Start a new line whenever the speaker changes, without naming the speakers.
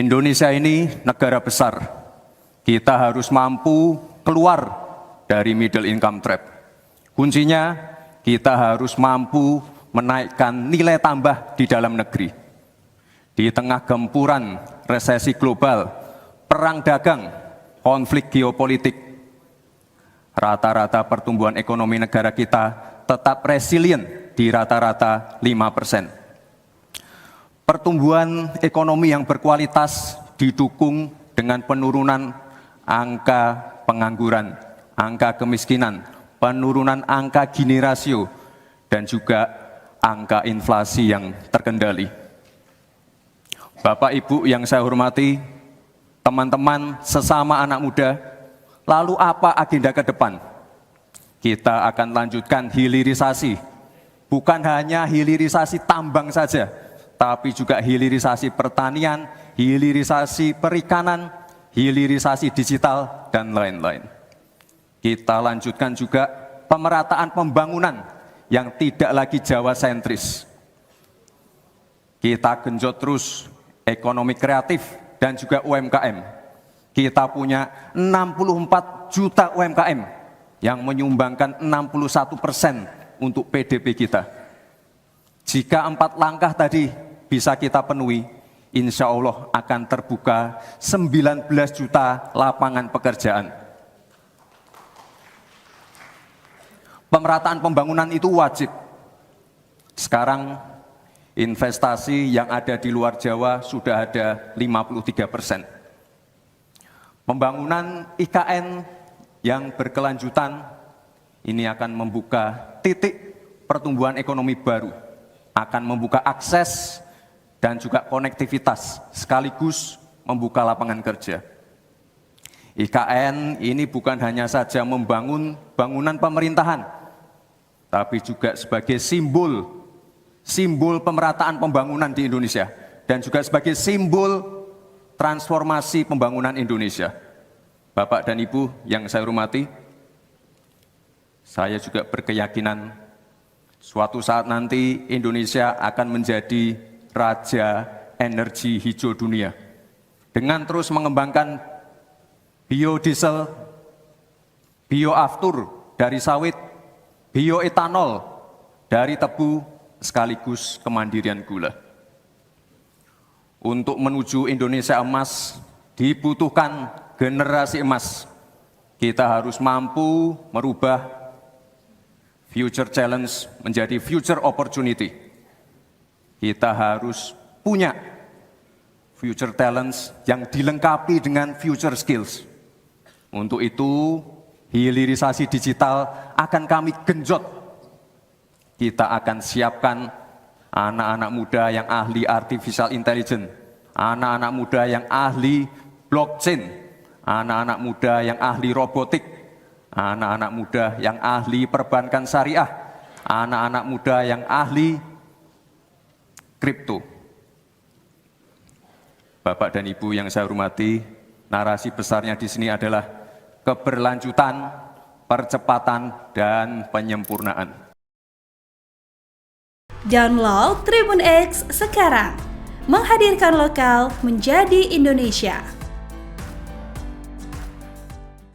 Indonesia ini negara besar. Kita harus mampu keluar dari middle income trap. Kuncinya, kita harus mampu menaikkan nilai tambah di dalam negeri. Di tengah gempuran resesi global, perang dagang, konflik geopolitik, rata-rata pertumbuhan ekonomi negara kita tetap resilient di rata-rata 5%. Pertumbuhan ekonomi yang berkualitas didukung dengan penurunan angka pengangguran, angka kemiskinan, penurunan angka Gini rasio, dan juga angka inflasi yang terkendali. Bapak Ibu yang saya hormati, teman-teman sesama anak muda, lalu apa agenda ke depan? Kita akan lanjutkan hilirisasi, bukan hanya hilirisasi tambang saja, tapi juga hilirisasi pertanian, hilirisasi perikanan, hilirisasi digital, dan lain-lain. Kita lanjutkan juga pemerataan pembangunan yang tidak lagi Jawa sentris. Kita genjot terus ekonomi kreatif dan juga UMKM. Kita punya 64 juta UMKM yang menyumbangkan 61% untuk PDB kita. Jika 4 langkah tadi bisa kita penuhi, insya Allah akan terbuka 19 juta lapangan pekerjaan. Pemerataan pembangunan itu wajib. Sekarang investasi yang ada di luar Jawa sudah ada 53%. Pembangunan IKN yang berkelanjutan ini akan membuka titik pertumbuhan ekonomi baru, akan membuka akses dan juga konektivitas, sekaligus membuka lapangan kerja. IKN ini bukan hanya saja membangun bangunan pemerintahan, tapi juga sebagai simbol pemerataan pembangunan di Indonesia, dan juga sebagai simbol transformasi pembangunan Indonesia. Bapak dan Ibu yang saya hormati, saya juga berkeyakinan suatu saat nanti Indonesia akan menjadi raja energi hijau dunia dengan terus mengembangkan biodiesel, bioaftur dari sawit, bioetanol dari tebu, sekaligus kemandirian gula. Untuk menuju Indonesia emas dibutuhkan generasi emas. Kita harus mampu merubah future challenge menjadi future opportunity. Kita harus punya future talents yang dilengkapi dengan future skills. Untuk itu, hilirisasi digital akan kami genjot. Kita akan siapkan anak-anak muda yang ahli artificial intelligence, anak-anak muda yang ahli blockchain, anak-anak muda yang ahli robotik, anak-anak muda yang ahli perbankan syariah, anak-anak muda yang ahli kripto. Bapak dan Ibu yang saya hormati, narasi besarnya di sini adalah keberlanjutan, percepatan, dan penyempurnaan.
Download Tribun X sekarang, menghadirkan lokal menjadi Indonesia.